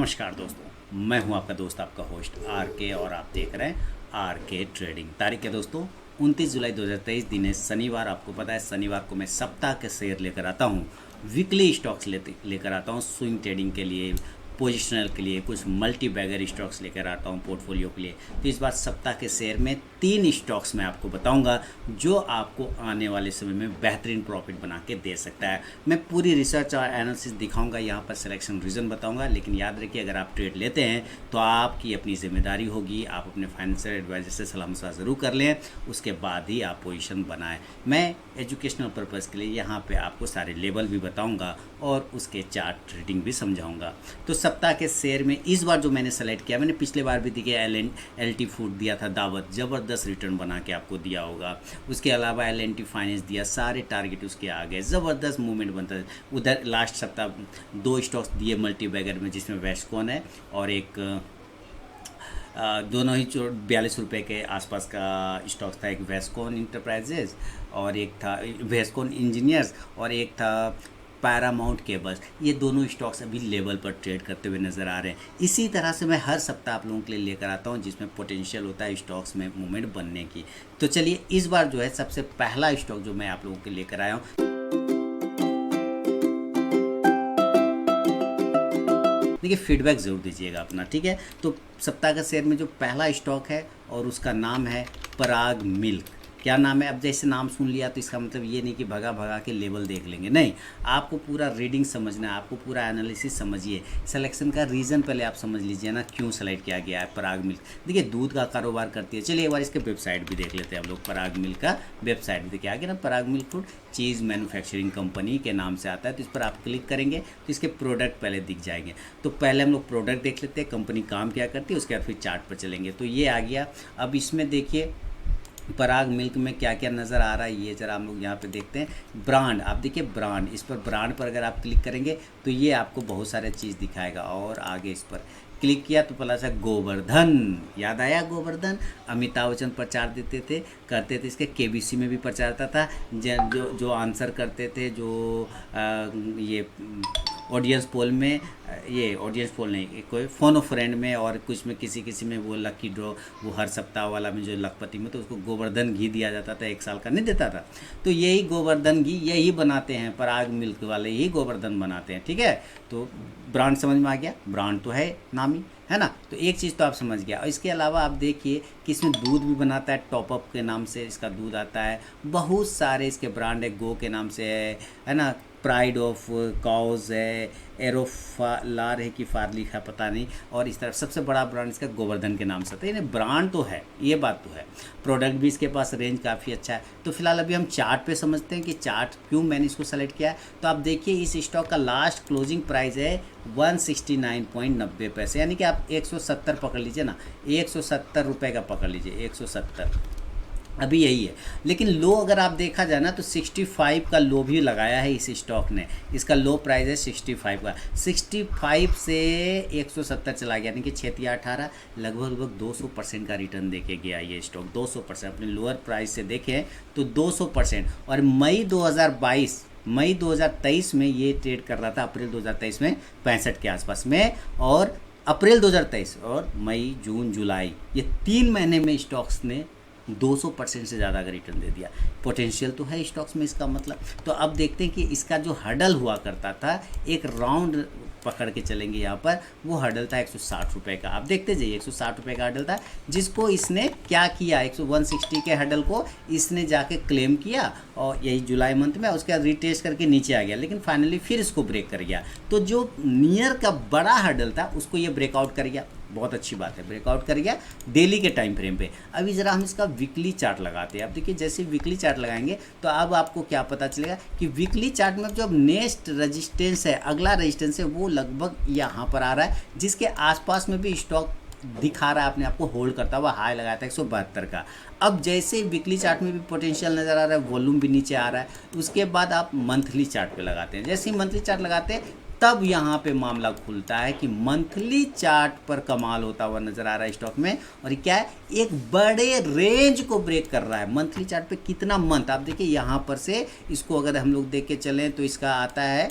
नमस्कार दोस्तों, मैं हूं आपका दोस्त, आपका होस्ट आर के, और आप देख रहे हैं आर के ट्रेडिंग। तारीख है दोस्तों 29 जुलाई 2023, दिन है शनिवार। आपको पता है शनिवार को मैं सप्ताह के शेयर लेकर आता हूं, वीकली स्टॉक्स लेकर आता हूं स्विंग ट्रेडिंग के लिए, पोजिशनल के लिए, कुछ मल्टी बैगर स्टॉक्स लेकर आता हूं पोर्टफोलियो के लिए। तो इस बार सप्ताह के शेयर में 3 स्टॉक्स मैं आपको बताऊंगा जो आपको आने वाले समय में बेहतरीन प्रॉफिट बना के दे सकता है। मैं पूरी रिसर्च और एनालिसिस दिखाऊंगा, यहाँ पर सिलेक्शन रीज़न बताऊंगा। लेकिन याद रखिए, अगर आप ट्रेड लेते हैं तो आपकी अपनी जिम्मेदारी होगी, आप अपने फाइनेंशियल एडवाइजर से सलाह मशवरा ज़रूर कर लें, उसके बाद ही आप पोजीशन बनाएं। मैं एजुकेशनल पर्पज़ के लिए यहाँ पे आपको सारे लेवल भी बताऊँगा और उसके चार्ट ट्रेडिंग भी समझाऊँगा। तो सप्ताह के शेयर में इस बार जो मैंने सेलेक्ट किया, मैंने पिछले बार भी दिया LNT फूड दिया था, दावत ज़बरदस्त रिटर्न बना के आपको दिया होगा। उसके अलावा LNT फाइनेंस दिया, सारे टारगेट उसके आ गए, ज़बरदस्त मूवमेंट बनता है। उधर लास्ट सप्ताह 2 स्टॉक्स दिए मल्टी बैगर में, जिसमें वेस्टकॉन है और एक दोनों ही 42 रुपये के आसपास का स्टॉक्स था। एक वेस्टकॉन इंटरप्राइजेज और एक था वेस्टकॉन इंजीनियर्स और एक था पैरामाउंट केबल्स। ये दोनों स्टॉक्स अभी लेवल पर ट्रेड करते हुए नज़र आ रहे हैं। इसी तरह से मैं हर सप्ताह आप लोगों के लिए लेकर आता हूं, जिसमें पोटेंशियल होता है स्टॉक्स में मूवमेंट बनने की। तो चलिए, इस बार जो है सबसे पहला स्टॉक जो मैं आप लोगों के लिए लेकर आया हूँ, देखिए फीडबैक ज़रूर दीजिएगा अपना, ठीक है। तो सप्ताह का शेयर में जो पहला स्टॉक है और उसका नाम है पराग मिल्क। क्या नाम है? अब जैसे नाम सुन लिया तो इसका मतलब ये नहीं कि भगा भगा के लेवल देख लेंगे, नहीं। आपको पूरा रीडिंग समझना है, आपको पूरा एनालिसिस समझिए, सिलेक्शन का रीज़न पहले आप समझ लीजिए ना, क्यों सेलेक्ट किया गया है पराग मिल्क। देखिए दूध का कारोबार करती है। चलिए एक बार इसके वेबसाइट भी देख लेते हैं हम लोग। पराग मिल्क का वेबसाइट भी देखिए आगे ना, पराग मिल्क फूड चीज़ मैन्युफैक्चरिंग कंपनी के नाम से आता है। तो इस पर आप क्लिक करेंगे तो इसके प्रोडक्ट पहले दिख जाएंगे। तो पहले हम लोग प्रोडक्ट देख लेते हैं, कंपनी काम क्या करती है, उसके बाद फिर चार्ट पर चलेंगे। तो ये आ गया। अब इसमें देखिए पराग मिल्क में क्या क्या नज़र आ रहा है, ये ज़रा हम लोग यहाँ पे देखते हैं। ब्रांड, आप देखिए ब्रांड, इस पर ब्रांड पर अगर आप क्लिक करेंगे तो ये आपको बहुत सारे चीज़ दिखाएगा। और आगे इस पर क्लिक किया तो पता सा गोवर्धन, याद आया गोवर्धन, अमिताभ बच्चन प्रचार देते थे, करते थे। इसके KBC में भी प्रचार था, जो आंसर करते थे, जो ये ऑडियंस पोल में, ये ऑडियंस पोल नहीं, कोई फोन ऑफ फ्रेंड में, और कुछ में किसी में वो लकी ड्रॉ, वो हर सप्ताह वाला में जो लखपति में, तो उसको गोवर्धन घी दिया जाता था, 1 साल का नहीं देता था। तो यही गोवर्धन घी यही बनाते हैं, पराग मिल्क वाले ही गोवर्धन बनाते हैं, ठीक है। तो ब्रांड समझ में आ गया, ब्रांड तो है नामी, है ना। तो एक चीज़ तो आप समझ गया। और इसके अलावा आप देखिए कि इसमें दूध भी बनाता है, टॉपअप के नाम से इसका दूध आता है। बहुत सारे इसके ब्रांड है, गो के नाम से है ना, प्राइड ऑफ काउज है, एरोफालार है कि फार्लिक है पता नहीं, और इस तरह सबसे बड़ा ब्रांड इसका गोवर्धन के नाम से था। यानी ब्रांड तो है, ये बात तो है। प्रोडक्ट भी इसके पास रेंज काफ़ी अच्छा है। तो फिलहाल अभी हम चार्ट पे समझते हैं कि चार्ट क्यों मैंने इसको सेलेक्ट किया है। तो आप देखिए इस स्टॉक का लास्ट क्लोजिंग प्राइस है 169.90 पैसे, यानी कि आप 170 पकड़ लीजिए ना, 170 रुपये का पकड़ लीजिए, 170 अभी यही है। लेकिन लो अगर आप देखा जाए ना तो 65 का लो भी लगाया है इस स्टॉक ने। इसका लो प्राइस है 65 का, 65 से 170 चला गया, यानी कि 6-18 लगभग 200% का रिटर्न देके गया ये स्टॉक। 200% अपने लोअर प्राइस से देखें तो 200%। और मई 2023 में ये ट्रेड कर रहा था, अप्रैल 2023 में 65 के आसपास में, और अप्रैल 2023 और मई जून जुलाई ये 3 महीने में स्टॉक्स ने 200% से ज़्यादा का रिटर्न दे दिया। पोटेंशियल तो है स्टॉक्स में, इसका मतलब। तो अब देखते हैं कि इसका जो हडल हुआ करता था, एक राउंड पकड़ के चलेंगे यहाँ पर, वो हडल था 160 रुपये का। आप देखते जाइए, 160 रुपये का हडल था, जिसको इसने क्या किया, 160 के हडल को इसने जाके क्लेम किया, और यही जुलाई मंथ में उसके बाद रिटेस्ट करके नीचे आ गया, लेकिन फाइनली फिर इसको ब्रेक कर गया। तो जो नियर का बड़ा हडल था उसको ये ब्रेकआउट कर गया। बहुत अच्छी बात है, ब्रेकआउट कर गया डेली के टाइम फ्रेम पे। अभी ज़रा हम इसका वीकली चार्ट लगाते हैं। अब देखिए जैसे वीकली चार्ट लगाएंगे तो अब आपको क्या पता चलेगा कि वीकली चार्ट में जो नेक्स्ट रेजिस्टेंस है, अगला रेजिस्टेंस है, वो लगभग यहाँ पर आ रहा है, जिसके आसपास में भी स्टॉक दिखा रहा है अपने आप को होल्ड करता हुआ। हाई लगाया था 172 का। अब जैसे वीकली चार्ट में भी पोटेंशियल नज़र आ रहा है, वॉल्यूम भी नीचे आ रहा है, उसके बाद आप मंथली चार्ट पे लगाते हैं। जैसे ही मंथली चार्ट लगाते हैं तब यहाँ पे मामला खुलता है कि मंथली चार्ट पर कमाल होता हुआ नज़र आ रहा है स्टॉक में। और ये क्या है, एक बड़े रेंज को ब्रेक कर रहा है। मंथली चार्ट पे कितना मंथ, आप देखिए यहाँ पर से इसको अगर हम लोग देख के चलें तो इसका आता है,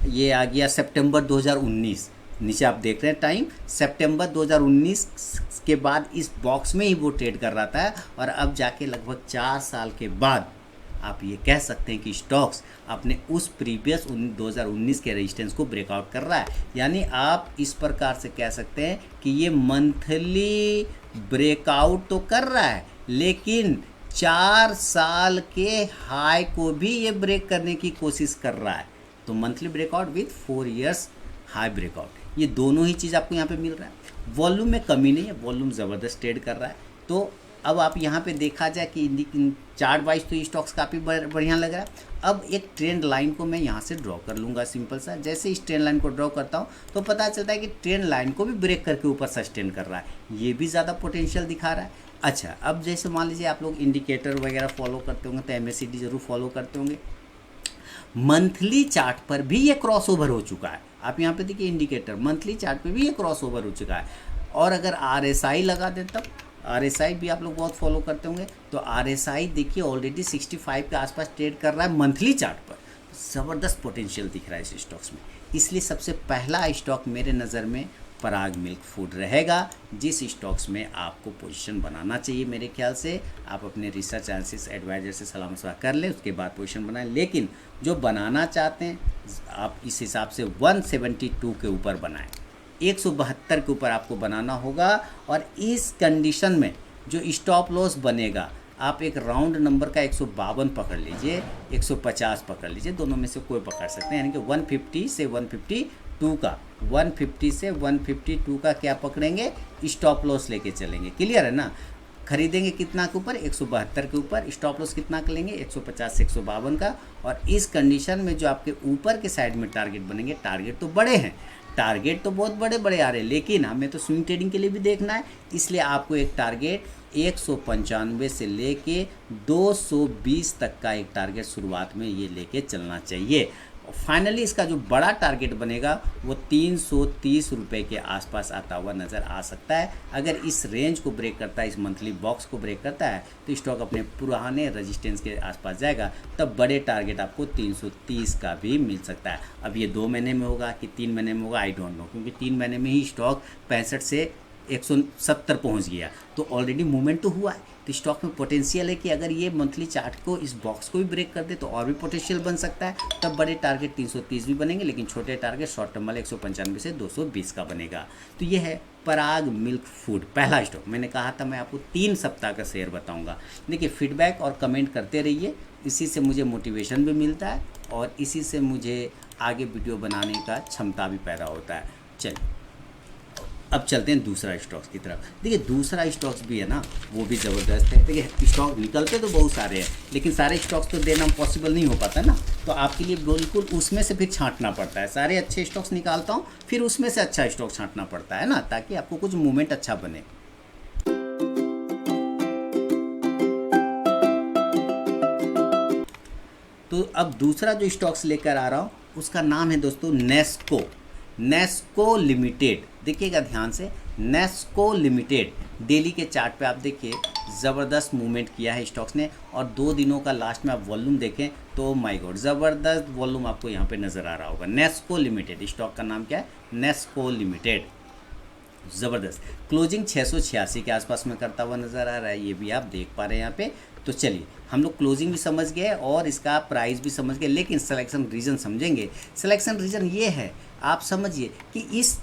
ये आ गया सितंबर 2019, नीचे आप देख रहे हैं टाइम सितंबर 2019 के बाद इस बॉक्स में ही वो ट्रेड कर रहा था, और अब जाके लगभग 4 साल के बाद आप ये कह सकते हैं कि स्टॉक्स अपने उस प्रीवियस 2019 के रेजिस्टेंस को ब्रेकआउट कर रहा है। यानी आप इस प्रकार से कह सकते हैं कि ये मंथली ब्रेकआउट तो कर रहा है, लेकिन 4 साल के हाई को भी ये ब्रेक करने की कोशिश कर रहा है। तो monthly breakout with 4 years high breakout, ये दोनों ही चीज़ आपको यहाँ पे मिल रहा है। वॉल्यूम में कमी नहीं है, वॉल्यूम ज़बरदस्त ट्रेड कर रहा है। तो अब आप यहाँ पे देखा जाए कि चार्ट वाइज तो ये स्टॉक्स काफ़ी बढ़िया लग रहा है। अब एक ट्रेंड लाइन को मैं यहाँ से ड्रॉ कर लूँगा सिंपल सा। जैसे इस ट्रेंड लाइन को ड्रॉ करता हूँ तो पता चलता है कि ट्रेंड लाइन को भी ब्रेक करके ऊपर सस्टेन कर रहा है, ये भी ज़्यादा पोटेंशियल दिखा रहा है। अच्छा, अब जैसे मान लीजिए आप लोग इंडिकेटर वगैरह फॉलो करते होंगे तो MACD जरूर फॉलो करते होंगे। मंथली चार्ट पर भी ये क्रॉस ओवर हो चुका है। आप यहाँ पे देखिए इंडिकेटर मंथली चार्ट पे भी ये क्रॉस ओवर हो चुका है। और अगर RSI लगा दें तब, RSI भी आप लोग बहुत फॉलो करते होंगे, तो RSI देखिए ऑलरेडी 65 के आसपास ट्रेड कर रहा है मंथली चार्ट पर। ज़बरदस्त पोटेंशियल दिख रहा है इस स्टॉक्स में। इसलिए सबसे पहला स्टॉक मेरे नज़र में पराग मिल्क फूड रहेगा, जिस स्टॉक्स में आपको पोजीशन बनाना चाहिए। मेरे ख्याल से आप अपने रिसर्च एनालिसिस एडवाइजर से सलाह मशवरा कर लें, उसके बाद पोजीशन बनाएं। लेकिन जो बनाना चाहते हैं आप इस हिसाब से 172 के ऊपर बनाएं, 172 के ऊपर आपको बनाना होगा। और इस कंडीशन में जो स्टॉप लॉस बनेगा, आप एक राउंड नंबर का 152 पकड़ लीजिए, 150 पकड़ लीजिए, दोनों में से कोई पकड़ सकते हैं। यानी कि 150 से 152 का, 150 से 152 का क्या पकड़ेंगे, स्टॉप लॉस लेके चलेंगे। क्लियर है ना? खरीदेंगे कितना के ऊपर, 172 के ऊपर। स्टॉप लॉस कितना कर लेंगे, 150 से 152 का। और इस कंडीशन में जो आपके ऊपर के साइड में टारगेट बनेंगे, टारगेट तो बड़े हैं, टारगेट तो बहुत बड़े बड़े आ रहे हैं, लेकिन हमें तो स्विंग ट्रेडिंग के लिए भी देखना है। इसलिए आपको एक टारगेट 195 से लेके 220 तक का एक टारगेट शुरुआत में ये लेके चलना चाहिए। फाइनली इसका जो बड़ा टारगेट बनेगा वो 330 रुपये के आसपास आता हुआ नज़र आ सकता है। अगर इस रेंज को ब्रेक करता है, इस मंथली बॉक्स को ब्रेक करता है, तो स्टॉक अपने पुराने रेजिस्टेंस के आसपास जाएगा। तब बड़े टारगेट आपको 330 का भी मिल सकता है। अब ये 2 महीने में होगा कि 3 महीने में होगा, आई डोंट नो, क्योंकि 3 महीने में ही स्टॉक 65 से 170 पहुंच गया, तो ऑलरेडी मूवमेंट तो हुआ है। तो स्टॉक में पोटेंशियल है कि अगर ये मंथली चार्ट को, इस बॉक्स को भी ब्रेक कर दे तो और भी पोटेंशियल बन सकता है। तब बड़े टारगेट 330 भी बनेंगे, लेकिन छोटे टारगेट शॉर्ट टर्म वाले 195 से 220 का बनेगा। तो ये है पराग मिल्क फूड, पहला स्टॉक। मैंने कहा था मैं आपको 3 सप्ताह का शेयर बताऊंगा। देखिए, फीडबैक और कमेंट करते रहिए, इसी से मुझे मोटिवेशन भी मिलता है और इसी से मुझे आगे वीडियो बनाने का क्षमता भी पैदा होता है। चलिए अब चलते हैं दूसरा स्टॉक्स की तरफ। देखिए, दूसरा स्टॉक्स भी है ना, वो भी ज़बरदस्त है। देखिए, स्टॉक निकलते तो बहुत सारे हैं, लेकिन सारे स्टॉक्स तो देना पॉसिबल नहीं हो पाता ना, तो आपके लिए बिल्कुल उसमें से फिर छांटना पड़ता है। सारे अच्छे स्टॉक्स निकालता हूँ, फिर उसमें से अच्छा स्टॉक छांटना पड़ता है ना, ताकि आपको कुछ मूवमेंट अच्छा बने। तो अब दूसरा जो स्टॉक्स लेकर आ रहा हूँ उसका नाम है दोस्तों नेस्को, नेस्को लिमिटेड। देखिएगा ध्यान से, नेस्को लिमिटेड। डेली के चार्ट पे आप देखिए ज़बरदस्त मूवमेंट किया है स्टॉक्स ने, और 2 दिनों का लास्ट में आप वॉल्यूम देखें तो माय गॉड, ज़बरदस्त वॉल्यूम आपको यहाँ पे नज़र आ रहा होगा। नेस्को लिमिटेड, स्टॉक का नाम क्या है, नेस्को लिमिटेड। ज़बरदस्त क्लोजिंग 686 के आसपास में करता हुआ नज़र आ रहा है, ये भी आप देख पा रहे हैं यहाँ पे। तो चलिए, हम लोग क्लोजिंग भी समझ गए और इसका प्राइस भी समझ गए, लेकिन सिलेक्शन रीजन समझेंगे। सिलेक्शन रीजन ये है, आप समझिए कि इस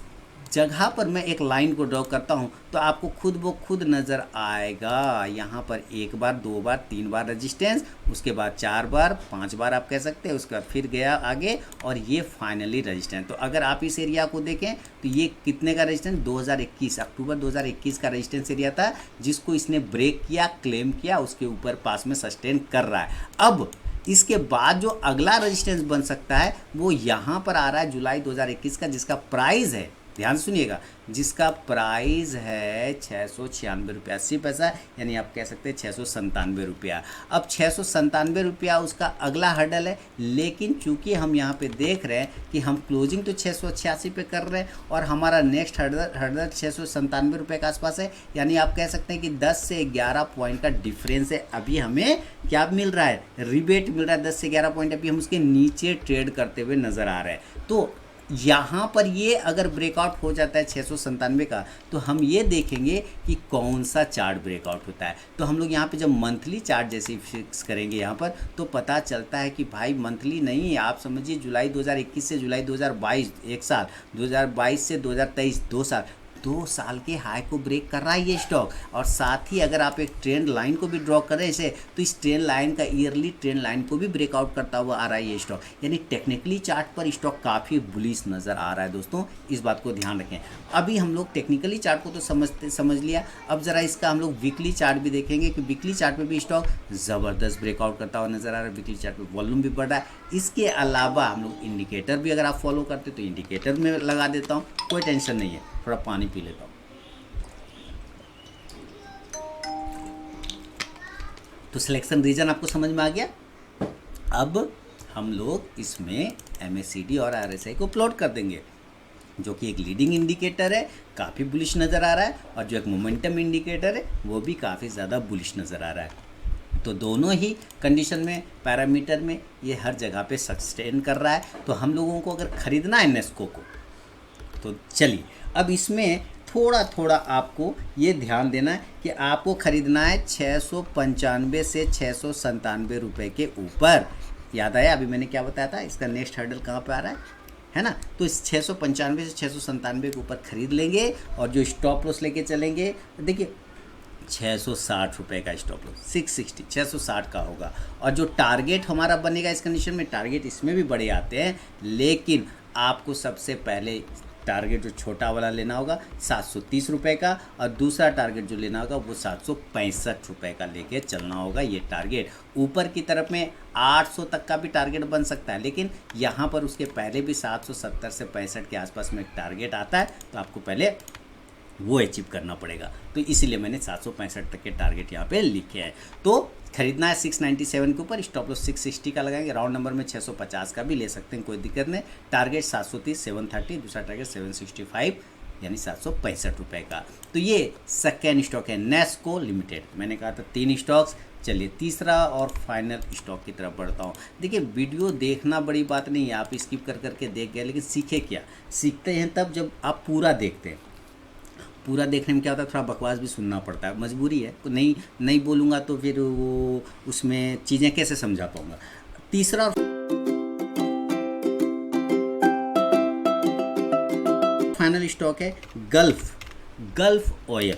जगह पर मैं एक लाइन को ड्रॉ करता हूँ तो आपको खुद ब खुद नज़र आएगा यहाँ पर 1 बार 2 बार 3 बार रेजिस्टेंस, उसके बाद 4 बार 5 बार आप कह सकते हैं, उसके बाद फिर गया आगे और ये फाइनली रेजिस्टेंस। तो अगर आप इस एरिया को देखें तो ये कितने का रेजिस्टेंस, 2021 अक्टूबर 2021 का रेजिस्टेंस एरिया था, जिसको इसने ब्रेक किया, क्लेम किया, उसके ऊपर पास में सस्टेन कर रहा है। अब इसके बाद जो अगला रेजिस्टेंस बन सकता है वो यहाँ पर आ रहा है जुलाई 2021 का, जिसका प्राइस है, ध्यान सुनिएगा, जिसका प्राइस है 696 रुपया 80 पैसा, यानी आप कह सकते हैं 697 रुपया। अब 697 रुपया उसका अगला हर्डल है, लेकिन चूंकि हम यहाँ पे देख रहे हैं कि हम क्लोजिंग तो 686 पे कर रहे हैं और हमारा नेक्स्ट हर्डल 697 रुपये के आसपास है, यानी आप कह सकते हैं कि 10 से 11 पॉइंट का डिफरेंस है। अभी हमें क्या मिल रहा है, रिबेट मिल रहा है, 10 से 11 पॉइंट अभी हम उसके नीचे ट्रेड करते हुए नज़र आ रहे हैं। तो यहाँ पर ये अगर ब्रेकआउट हो जाता है 697 का, तो हम ये देखेंगे कि कौन सा चार्ट ब्रेकआउट होता है। तो हम लोग यहाँ पे जब मंथली चार्ट जैसे फिक्स करेंगे यहाँ पर, तो पता चलता है कि भाई मंथली नहीं, आप समझिए जुलाई 2021 से जुलाई 2022 एक साल, 2022 से 2023 2 साल, 2 साल के हाई को ब्रेक कर रहा है ये स्टॉक। और साथ ही अगर आप एक ट्रेंड लाइन को भी ड्रॉ करें इसे, तो इस ट्रेंड लाइन का ईयरली ट्रेंड लाइन को भी ब्रेकआउट करता हुआ आ रहा है ये स्टॉक। यानी टेक्निकली चार्ट पर स्टॉक काफ़ी बुलिश नज़र आ रहा है दोस्तों, इस बात को ध्यान रखें। अभी हम लोग टेक्निकली चार्ट को तो समझ लिया, अब ज़रा इसका हम लोग वीकली चार्ट भी देखेंगे कि वीकली चार्ट पर भी स्टॉक ज़बरदस्त ब्रेकआउट करता हुआ नज़र आ रहा है। वीकली चार्ट पर वॉल्यूम भी बढ़ रहा है। इसके अलावा हम लोग इंडिकेटर भी अगर आप फॉलो करते तो इंडिकेटर में लगा देता हूँ, कोई टेंशन नहीं है। थोड़ा पानी पी लेता हूँ। तो सिलेक्शन रीजन आपको समझ में आ गया। अब हम लोग इसमें MACD और RSI को प्लॉट कर देंगे, जो कि एक लीडिंग इंडिकेटर है, काफ़ी बुलिश नज़र आ रहा है, और जो एक मोमेंटम इंडिकेटर है वो भी काफ़ी ज़्यादा बुलिश नज़र आ रहा है। तो दोनों ही कंडीशन में, पैरामीटर में ये हर जगह पे सस्टेन कर रहा है। तो हम लोगों को अगर ख़रीदना है नेस्को को, तो चलिए अब इसमें थोड़ा थोड़ा आपको ये ध्यान देना है कि आपको ख़रीदना है 695 से 697 रुपये के ऊपर। याद आया अभी मैंने क्या बताया था, इसका नेक्स्ट हर्डल कहाँ पे आ रहा है ना। तो इस 695 से 697 के ऊपर ख़रीद लेंगे, और जो स्टॉप लॉस लेके चलेंगे, देखिए 660 रुपये का स्टॉप लॉस, 660 का होगा। और जो टारगेट हमारा बनेगा इस कंडीशन में, टारगेट इसमें भी बड़े आते हैं, लेकिन आपको सबसे पहले टारगेट जो छोटा वाला लेना होगा 730 रुपये का, और दूसरा टारगेट जो लेना होगा वो 765 रुपये का लेके चलना होगा। ये टारगेट ऊपर की तरफ में 800 तक का भी टारगेट बन सकता है, लेकिन यहाँ पर उसके पहले भी 770 से 65 के आसपास में एक टारगेट आता है, तो आपको पहले वो अचीव करना पड़ेगा। तो इसीलिए मैंने 765 तक के टारगेट यहाँ पे लिखे हैं। तो खरीदना है 697 के ऊपर, स्टॉप लॉस 660 का लगाएंगे, राउंड नंबर में 650 का भी ले सकते हैं, कोई दिक्कत नहीं। टारगेट 730, 730, दूसरा टारगेट 765 यानी 765 रुपये का। तो ये सेकेंड स्टॉक है नेस्को लिमिटेड। मैंने कहा था 3 स्टॉक्स, चलिए तीसरा और फाइनल स्टॉक की तरफ बढ़ता हूँ। देखिए वीडियो देखना बड़ी बात नहीं है, आप स्किप कर करके देख गए, लेकिन सीखे क्या, सीखते हैं तब जब आप पूरा देखते हैं। पूरा देखने में क्या होता है, थोड़ा बकवास भी सुनना पड़ता है, मजबूरी है। नहीं बोलूँगा तो फिर वो उसमें चीज़ें कैसे समझा पाऊँगा। तीसरा और फाइनल स्टॉक है गल्फ ऑयल।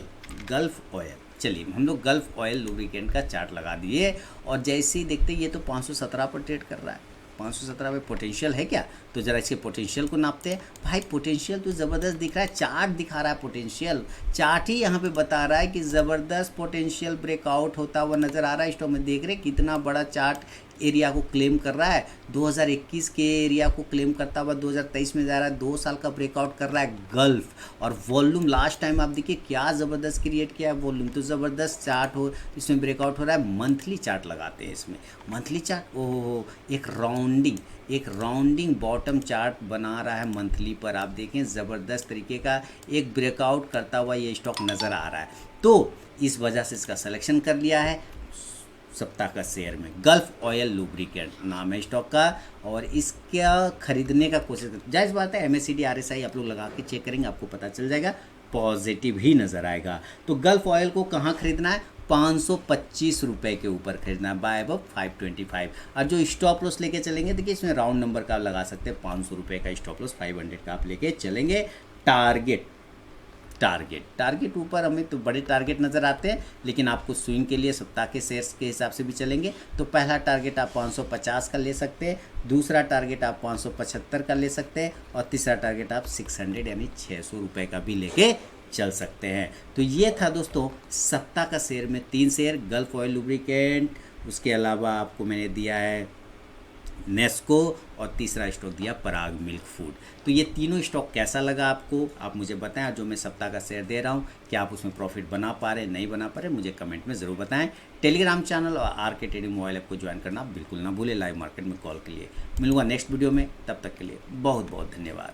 चलिए हम लोग गल्फ ऑयल लुब्रिकेंट का चार्ट लगा दिए, और जैसे ही देखते ये तो 517 पर ट्रेड कर रहा है। 517 में पोटेंशियल है क्या, तो ज़रा इसके पोटेंशियल को नापते हैं। भाई पोटेंशियल तो ज़बरदस्त दिख रहा है, चार्ट दिखा रहा है, पोटेंशियल चार्ट ही यहाँ पे बता रहा है कि ज़बरदस्त पोटेंशियल ब्रेकआउट होता हुआ नज़र आ रहा है। स्टॉक में देख रहे कितना बड़ा चार्ट एरिया को क्लेम कर रहा है, 2021 के एरिया को क्लेम करता हुआ 2023 में जा रहा है, 2 साल का ब्रेकआउट कर रहा है गल्फ। और वॉल्यूम लास्ट टाइम आप देखिए क्या ज़बरदस्त क्रिएट किया है, वॉल्यूम तो ज़बरदस्त चार्ट हो, इसमें ब्रेकआउट हो रहा है। मंथली चार्ट लगाते हैं इसमें, मंथली चार्ट, ओह एक राउंडिंग बॉटम चार्ट बना रहा है मंथली पर। आप देखें ज़बरदस्त तरीके का एक ब्रेकआउट करता हुआ ये स्टॉक नज़र आ रहा है। तो इस वजह से इसका सिलेक्शन कर लिया है सप्ताह का शेयर में। गल्फ ऑयल लुब्रिकेंट नाम है स्टॉक का, और इसका खरीदने का कोशिश करते, जायज़ बात है। MACD RSI आप लोग लगा के चेक करेंगे, आपको पता चल जाएगा, पॉजिटिव ही नज़र आएगा। तो गल्फ ऑयल को कहाँ खरीदना है, 525 रुपये के ऊपर खरीदना है, बाय अबव 525। और जो स्टॉप लॉस लेके चलेंगे, देखिए इसमें राउंड नंबर का लगा सकते हैं, 500 रुपये का स्टॉप लॉस, 500 का आप लेके चलेंगे। टारगेट ऊपर हमें तो बड़े टारगेट नज़र आते हैं, लेकिन आपको स्विंग के लिए सप्ताह के शेयर्स के हिसाब से भी चलेंगे। तो पहला टारगेट आप 550 का ले सकते हैं, दूसरा टारगेट आप 575 का ले सकते हैं, और तीसरा टारगेट आप 600 यानी 600 रुपये का भी लेके चल सकते हैं। तो ये था दोस्तों सप्ताह का शेयर में 3 शेयर, गल्फ ऑयल लुब्रिकेंट, उसके अलावा आपको मैंने दिया है नेस्को, और तीसरा स्टॉक दिया पराग मिल्क फूड। तो ये तीनों स्टॉक कैसा लगा आपको, आप मुझे बताएं। जो मैं सप्ताह का शेयर दे रहा हूँ, क्या आप उसमें प्रॉफिट बना पा रहे, नहीं बना पा रहे, मुझे कमेंट में ज़रूर बताएं। टेलीग्राम चैनल और RK ट्रेडिंग मोबाइल ऐप को ज्वाइन करना बिल्कुल ना भूलें, लाइव मार्केट में कॉल के लिए। मिलूंगा नेक्स्ट वीडियो में, तब तक के लिए बहुत बहुत धन्यवाद।